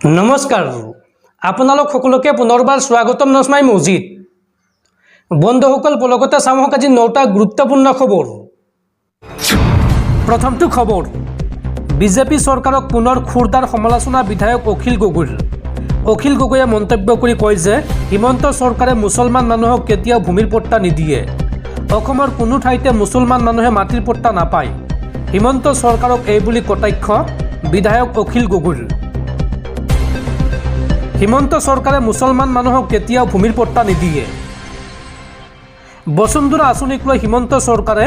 নমস্কাৰ আপোনালোক সকলোকে পুনৰবাৰ স্বাগতম নজমাই মছজিদ বন্ধুসকল পলকতে চামক আজি 9টা গুৰুত্বপূৰ্ণ খবৰ। প্ৰথমটো খবৰ, বিজেপি চৰকাৰক পুনৰ খুৰদাৰ সমালোচনা বিধায়ক অখিল গগৈয়ে মন্তব্য কৰি কয় যে হিমন্ত চৰকাৰে মুছলমান মানুহক কেতিয়াও ভূমিৰ পট্টা নিদিয়ে। অসমৰ কোনো ঠাইতে মুছলমান মানুহে মাটিৰ পট্টা নাপায়। হিমন্ত চৰকাৰক এই বুলি কটাক্ষ বিধায়ক অখিল গগৈৰ। হিমন্ত চৰকাৰে মুছলমান মানুহক কেতিয়াও ভূমিৰ পট্টা নিদিয়ে। বসুন্ধৰা আঁচনিক লৈ হিমন্ত চৰকাৰে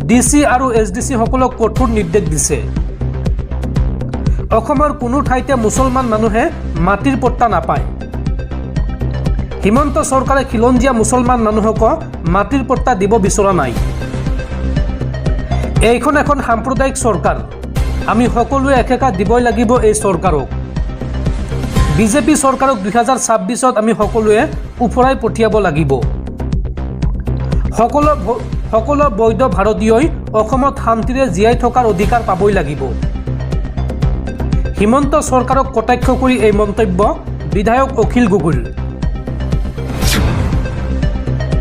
ডিচি আৰু এছডিচি সকলক কঠোৰ নিৰ্দেশ দিছে। অসমৰ কোনো ঠাইতে মুছলমান মানুহে মাটিৰ পট্টা নাপায়। হিমন্ত চৰকাৰে খিলঞ্জীয়া মুছলমান মানুহক মাটিৰ পট্টা দিব বিচৰা নাই। এইখন এখন সাম্প্ৰদায়িক চৰকাৰ, আমি সকলোৱে একেকাৰ দিবই লাগিব এই চৰকাৰক। বিজেপি চৰকাৰক 2026ত আমি সকলোৱে উফৰাই পঠিয়াব লাগিব। সকলো বৈধ ভাৰতীয়ই অসমত শান্তিৰে জীয়াই থকাৰ অধিকাৰ পাবই লাগিব। হিমন্ত চৰকাৰক কটাক্ষ কৰি এই মন্তব্য বিধায়ক অখিল গগৈৰ।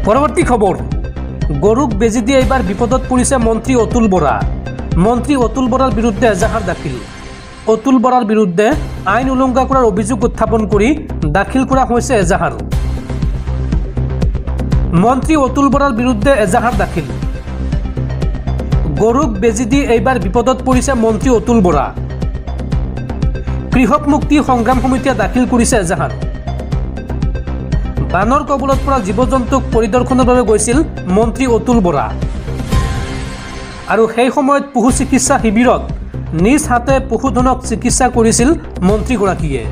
পৰৱৰ্তী খবৰ, গৰুক বেজী দি এইবাৰ বিপদত পৰিছে মন্ত্ৰী অতুল বৰা। মন্ত্ৰী অতুল বৰাৰ বিৰুদ্ধে এজাহাৰ দাখিল। অতুল বৰাৰ বিৰুদ্ধে আইন উলংঘা কৰাৰ অভিযোগ উত্থাপন কৰি দাখিল কৰা হৈছে এজাহাৰ। মন্ত্ৰী অতুল বৰাৰ বিৰুদ্ধে এজাহাৰ দাখিল। গৰুক বেজী দি এইবাৰ বিপদত পৰিছে মন্ত্ৰী অতুল বৰা। কৃষক মুক্তি সংগ্ৰাম সমিতিয়ে দাখিল কৰিছে এজাহাৰ। বানৰ কবলত পৰা জীৱ জন্তুক পৰিদৰ্শনৰ বাবে গৈছিল মন্ত্ৰী অতুল বৰা আৰু সেই সময়ত পশু চিকিৎসা শিবিৰত নিজ হাতে পশুধনক চিকিৎসা কৰিছিল মন্ত্ৰীগৰাকীয়ে।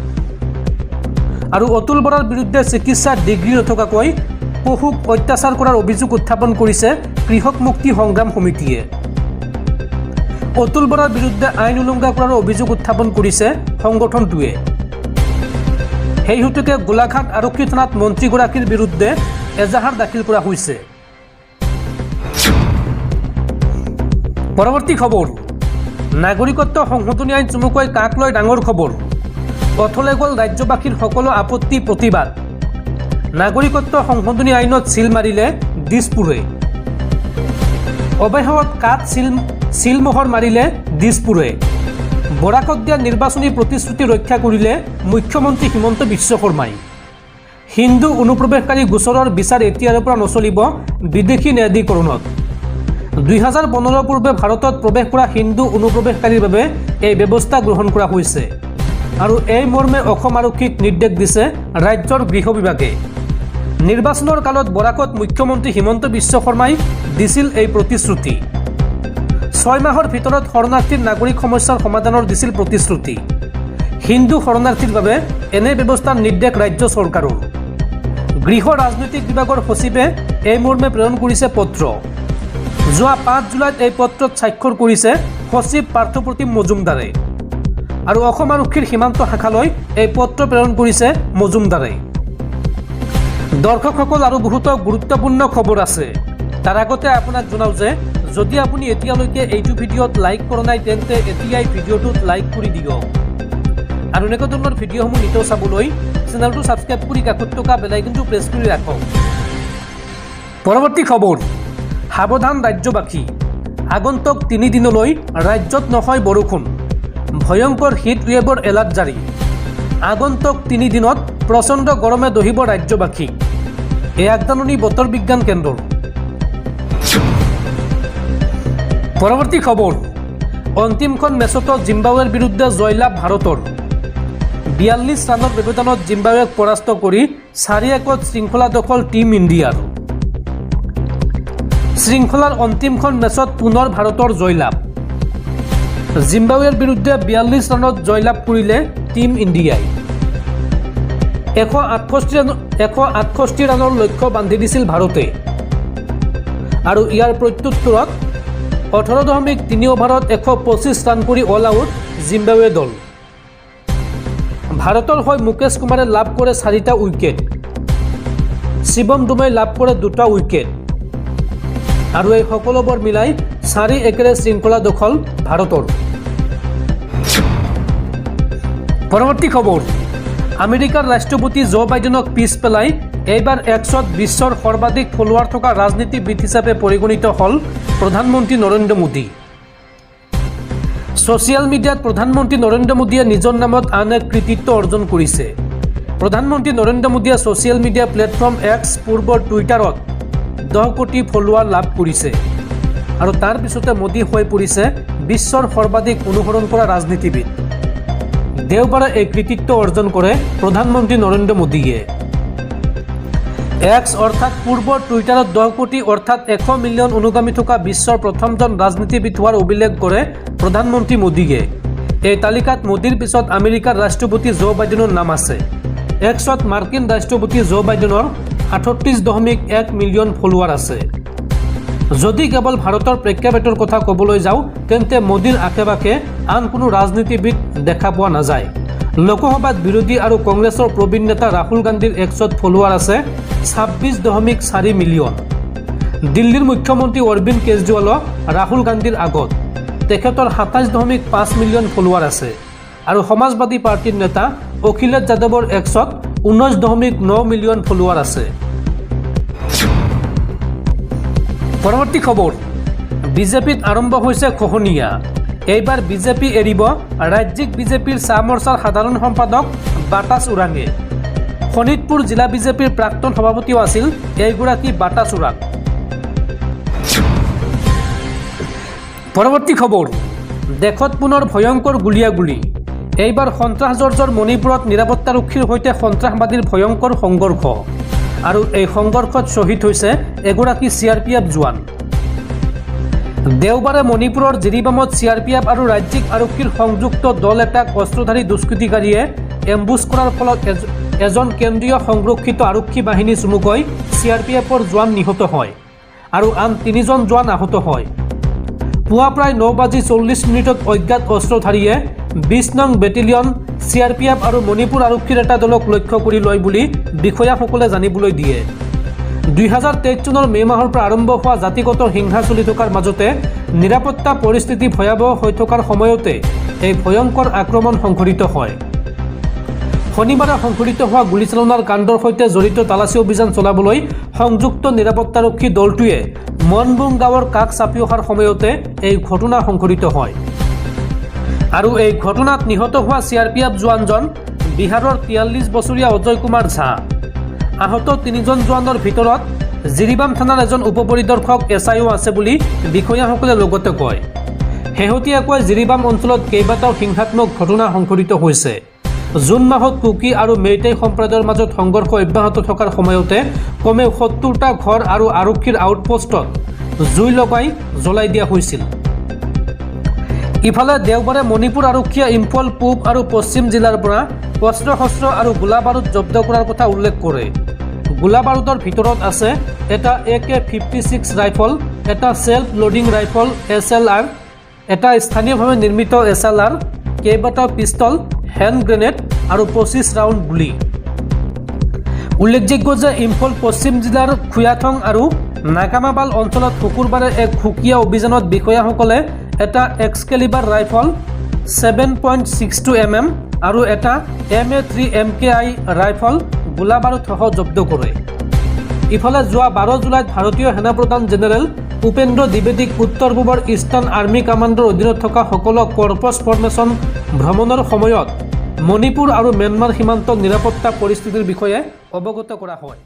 আৰু অতুল বৰাৰ বিৰুদ্ধে চিকিৎসাৰ ডিগ্ৰী নথকাকৈ পশুক অত্যাচাৰ কৰাৰ অভিযোগ উত্থাপন কৰিছে কৃষক মুক্তি সংগ্ৰাম সমিতিয়ে। অতুল বৰাৰ বিৰুদ্ধে আইন উলংঘা কৰাৰ অভিযোগ উত্থাপন কৰিছে সংগঠনটোৱে। সেই হেতুকে গোলাঘাট আৰক্ষী থানাত মন্ত্ৰীগৰাকীৰ বিৰুদ্ধে এজাহাৰ দাখিল কৰা হৈছে। পৰৱৰ্তী খবৰ, নাগৰিকত্ব সংশোধনী আইন চমুকৈ কাক লৈ ডাঙৰ খবৰ। অথলে গ'ল ৰাজ্যবাসীৰ সকলো আপত্তি প্ৰতিবাদ। নাগৰিকত্ব সংশোধনী আইনত চিল মাৰিলে দিছপুৰে। অৱশেষত কাত চিলমোহৰ মাৰিলে দিছপুৰে। বৰাকত দিয়া নিৰ্বাচনী প্ৰতিশ্ৰুতি ৰক্ষা কৰিলে মুখ্যমন্ত্ৰী হিমন্ত বিশ্ব শৰ্মাই। হিন্দু অনুপ্ৰৱেশকাৰী গোচৰৰ বিচাৰ এতিয়াৰে পৰা নচলিব বিদেশী ন্যায়াধিকৰণত। 2015 পূৰ্বে ভাৰতত প্ৰৱেশ কৰা হিন্দু অনুপ্ৰৱেশকাৰীৰ বাবে এই ব্যৱস্থা গ্ৰহণ কৰা হৈছে আৰু এই মৰ্মে অসম আৰক্ষীক নিৰ্দেশ দিছে ৰাজ্যৰ গৃহ বিভাগে। নিৰ্বাচনৰ কালত বৰাকত মুখ্যমন্ত্ৰী হিমন্ত বিশ্ব শৰ্মাই দিছিল এই প্ৰতিশ্ৰুতি। 6 মাহৰ ভিতৰত শৰণাৰ্থীৰ নাগৰিক সমস্যাৰ সমাধানৰ দিছিল প্ৰতিশ্ৰুতি। হিন্দু শৰণাৰ্থীৰ বাবে এনে ব্যৱস্থাৰ নিৰ্দেশ ৰাজ্য চৰকাৰৰ। গৃহ ৰাজনৈতিক বিভাগৰ সচিবে এই মৰ্মে প্ৰেৰণ কৰিছে পত্ৰ। যোৱা 5 জুলাইত এই পত্ৰত স্বাক্ষৰ কৰিছে সচিব পাৰ্থপ্ৰতিম মজুমদাৰে আৰু অসম আৰক্ষীৰ সীমান্ত শাখালৈ এই পত্ৰ প্ৰেৰণ কৰিছে মজুমদাৰে। দৰ্শকসকল, আৰু বহুতো গুৰুত্বপূৰ্ণ খবৰ আছে। তাৰ আগতে আপোনাক জনাওঁ যে যদি আপুনি এতিয়ালৈকে এইটো ভিডিঅ'ত লাইক কৰা নাই তেন্তে এতিয়াই ভিডিঅ'টোত লাইক কৰি দিয়ক আৰু এনেকুৱা ধৰণৰ ভিডিঅ'সমূহ নিতৌ চাবলৈ চেনেলটো ছাবস্ক্ৰাইব কৰি কাষত থকা বেল আইকনটো প্ৰেছ কৰি ৰাখক। পৰৱৰ্তী খবৰ, সাৱধান ৰাজ্যবাসী। আগন্তুক 3 দিনলৈ ৰাজ্যত নহয় বৰষুণ। ভয়ংকৰ হিট ৱেভৰ এলাৰ্ট জাৰি। আগন্তুক 3 দিনত প্ৰচণ্ড গৰমে দহিব ৰাজ্যবাসীক। এই আগজাননী বতৰ বিজ্ঞান কেন্দ্ৰৰ। পৰৱৰ্তী খবৰ, অন্তিমখন মেচতো জিম্বাবৱেৰ বিৰুদ্ধে জয়লাভ ভাৰতৰ। 42 ৰানৰ ব্যৱধানত জিম্বাবৱেক পৰাস্ত কৰি 4-1ত শৃংখলা দখল টীম ইণ্ডিয়াৰ। শৃংখলাৰ অন্তিমখন মেচত পুনৰ ভাৰতৰ জয়লাভ। জিম্বাবৱেৰ বিৰুদ্ধে 42 ৰানত জয়লাভ কৰিলে টীম ইণ্ডিয়াই। 168 ৰানৰ লক্ষ্য বান্ধি দিছিল ভাৰতে আৰু ইয়াৰ প্ৰত্যুত্তৰত 18.3 অভাৰত 125 ৰান কৰি অল আউট জিম্বাবৱে দল। ভাৰতৰ হৈ মুকেশ কুমাৰে লাভ কৰে 4টা উইকেট। শিৱম ডুমে লাভ কৰে 2টা উইকেট আৰু এই সকলোবোৰ মিলাই 4-1 শৃংখলা দখল ভাৰতৰ। পৰৱৰ্তী খবৰ, আমেৰিকাৰ ৰাষ্ট্ৰপতি জো বাইডেনক পিছ পেলাই এইবাৰ এক্সত বিশ্বৰ সৰ্বাধিক ফলোৱাৰ থকা ৰাজনীতিবিদ হিচাপে পৰিগণিত হ'ল প্ৰধানমন্ত্ৰী নৰেন্দ্ৰ মোদী। ছ'চিয়েল মিডিয়াত প্ৰধানমন্ত্ৰী নৰেন্দ্ৰ মোদীয়ে নিজৰ নামত আন এক কৃতিত্ব অৰ্জন কৰিছে। প্ৰধানমন্ত্ৰী নৰেন্দ্ৰ মোদীয়ে ছ'চিয়েল মিডিয়া প্লেটফৰ্ম এক্স পূৰ্বৰ টুইটাৰত 10 কোটি ফলোৱাৰ লাভ কৰিছে আৰু তাৰ পিছতে মোদী হৈ পৰিছে বিশ্বৰ সৰ্বাধিক অনুসৰণ কৰা ৰাজনীতিবিদ। দেওবাৰে এই কৃতিত্ব অৰ্জন কৰে প্ৰধানমন্ত্ৰী নৰেন্দ্ৰ মোদীয়ে। এক্স অৰ্থাৎ পূৰ্বৰ টুইটাৰত 10 কোটি অৰ্থাৎ 100 মিলিয়ন অনুগামী থকা বিশ্বৰ প্ৰথমজন ৰাজনীতিবিদ হোৱাৰ অভিলেখ কৰে প্ৰধানমন্ত্ৰী মোদীয়ে। এই তালিকাত মোদীৰ পিছত আমেৰিকাৰ ৰাষ্ট্ৰপতি জো বাইডেনৰ নাম আছে। এক্সত মাৰ্কিন ৰাষ্ট্ৰপতি জো বাইডেনৰ 38.1 মিলিয়ন ফলোৱাৰ আছে। যদি কেৱল ভাৰতৰ প্ৰেক্ষাপটৰ কথা ক'বলৈ যাওঁ তেন্তে মোদীৰ আশে-পাশে আন কোনো ৰাজনীতিবিদ দেখা পোৱা নাযায়। লোকসভাত বিৰোধী আৰু কংগ্ৰেছৰ প্ৰবীণ নেতা ৰাহুল গান্ধীৰ এক্সত ফলোৱাৰ আছে 26.4 মিলিয়ন। দিল্লীৰ মুখ্যমন্ত্ৰী অৰবিন্দ কেজৰিৱালো ৰাহুল গান্ধীৰ আগত, তেখেতৰ 27.5 মিলিয়ন ফলোৱাৰ আছে আৰু সমাজবাদী পাৰ্টীৰ নেতা অখিলেশ যাদৱৰ এক্সত 19.9 মিলিয়ন ফলোৱাৰ আছে। পৰৱৰ্তী খবৰ, বিজেপিত আৰম্ভ হৈছে খহনীয়া। এইবাৰ বিজেপি এৰিব ৰাজ্যিক বিজেপিৰ চাহ মৰ্চাৰ সাধাৰণ সম্পাদক বাটাছ ওৰাঙে। শোণিতপুৰ জিলা বিজেপিৰ প্ৰাক্তন সভাপতিও আছিল এইগৰাকী বাটাছ ওৰাং। পৰৱৰ্তী খবৰ, দেশত পুনৰ ভয়ংকৰ গুলীয়াগুলী। এইবাৰ সন্ত্ৰাসজৰ্জৰ মণিপুৰত নিৰাপত্তাৰক্ষীৰ সৈতে সন্ত্ৰাসবাদীৰ ভয়ংকৰ সংঘৰ্ষ আৰু এই সংঘৰ্ষত শ্বহীদ হৈছে এগৰাকী CRPF জোৱান। দেওবাৰে মণিপুৰৰ জিৰিবামত CRPF আৰু ৰাজ্যিক আৰক্ষীৰ সংযুক্ত দল এটাক অস্ত্ৰধাৰী দুষ্কৃতিকাৰীয়ে এম্বুছ কৰাৰ ফলত এজন কেন্দ্ৰীয় সংৰক্ষিত আৰক্ষী বাহিনী চমুকৈ CRPFৰ জোৱান নিহত হয় আৰু আন 3জন জোৱান আহত হয়। পুৱা প্ৰায় 9:40 অজ্ঞাত অস্ত্ৰধাৰীয়ে 20 নং বেটেলিয়ন CRPF আৰু মণিপুৰ আৰক্ষীৰ এটা দলক লক্ষ্য কৰি লয় বুলি বিষয়াসকলে জানিবলৈ দিয়ে। 2023 চনৰ মে' মাহৰ পৰা আৰম্ভ হোৱা জাতিগত হিংসা চলি থকাৰ মাজতে নিৰাপত্তা পৰিস্থিতি ভয়াৱহ হৈ থকাৰ সময়তে এই ভয়ংকৰ আক্ৰমণ সংঘটিত হয়। শনিবাৰে সংঘটিত হোৱা গুলীচালনাৰ কাণ্ডৰ সৈতে জড়িত তালাচী অভিযান চলাবলৈ সংযুক্ত নিৰাপত্তাৰক্ষী দলটোৱে মনবুং গাঁৱৰ কাষ চাপি অহাৰ সময়তে এই ঘটনা সংঘটিত হয় আৰু এই ঘটনাত নিহত হোৱা CRPF জোৱানজন বিহাৰৰ 43 বছৰীয়া অজয় কুমাৰ ঝা। আহত 3জন জোৱানৰ ভিতৰত জিৰিবাম থানাৰ এজন উপ পৰিদৰ্শক SIও আছে বুলি বিষয়াসকলে লগতে কয়। শেহতীয়াকৈ জিৰিবাম অঞ্চলত কেইবাটাও হিংসাত্মক ঘটনা সংঘটিত হৈছে। জুন মাহত কুকি আৰু মেইটেই সম্প্ৰদায়ৰ মাজত সংঘৰ্ষ অব্যাহত থকাৰ সময়তে কমেও 70টা ঘৰ আৰু আৰক্ষীৰ আউটপোষ্টত জুই লগাই জ্বলাই দিয়া হৈছিল। ইফালে দেওবাৰে মণিপুৰ আৰক্ষীয়ে ইম্ফল পূব আৰু পশ্চিম জিলাৰ পৰা অস্ত্ৰ-শস্ত্ৰ আৰু গোলা বাৰুদ জব্দ কৰাৰ কথা উল্লেখ কৰে। গোলা বাৰুদৰ ভিতৰত আছে এটা AK-56 ৰাইফল, এটা ছেল্ফ লোডিং ৰাইফল SLR, এটা স্থানীয়ভাৱে নিৰ্মিত SLR, কেইবাটাও পিষ্টল, হেণ্ড গ্ৰেনেড আৰু 25 ৰাউণ্ড গুলী। উল্লেখযোগ্য যে ইম্ফল পশ্চিম জিলাৰ খুয়াথং আৰু নাগামাবাল অঞ্চলত শুকুৰবাৰে এক সুকীয়া অভিযানত বিষয়াসকলে এটা এক্সকেলিবাৰ ৰাইফল 7.62 mm আৰু এটা MA3 MKI ৰাইফল গোলা বাৰুদসহ জব্দ কৰে। ইফালে যোৱা 12 জুলাইত ভাৰতীয় সেনাপ্ৰধান জেনেৰেল উপেন্দ্ৰ দ্বিবেদীক উত্তৰ পূবৰ ইষ্টাৰ্ণ আৰ্মি কামাণ্ডৰ অধীনত থকা সকলো কৰ্পছ ফৰ্মেশ্যন ভ্ৰমণৰ সময়ত মণিপুৰ আৰু ম্যানমাৰ সীমান্তৰ নিৰাপত্তা পৰিস্থিতিৰ বিষয়ে অৱগত কৰা হয়।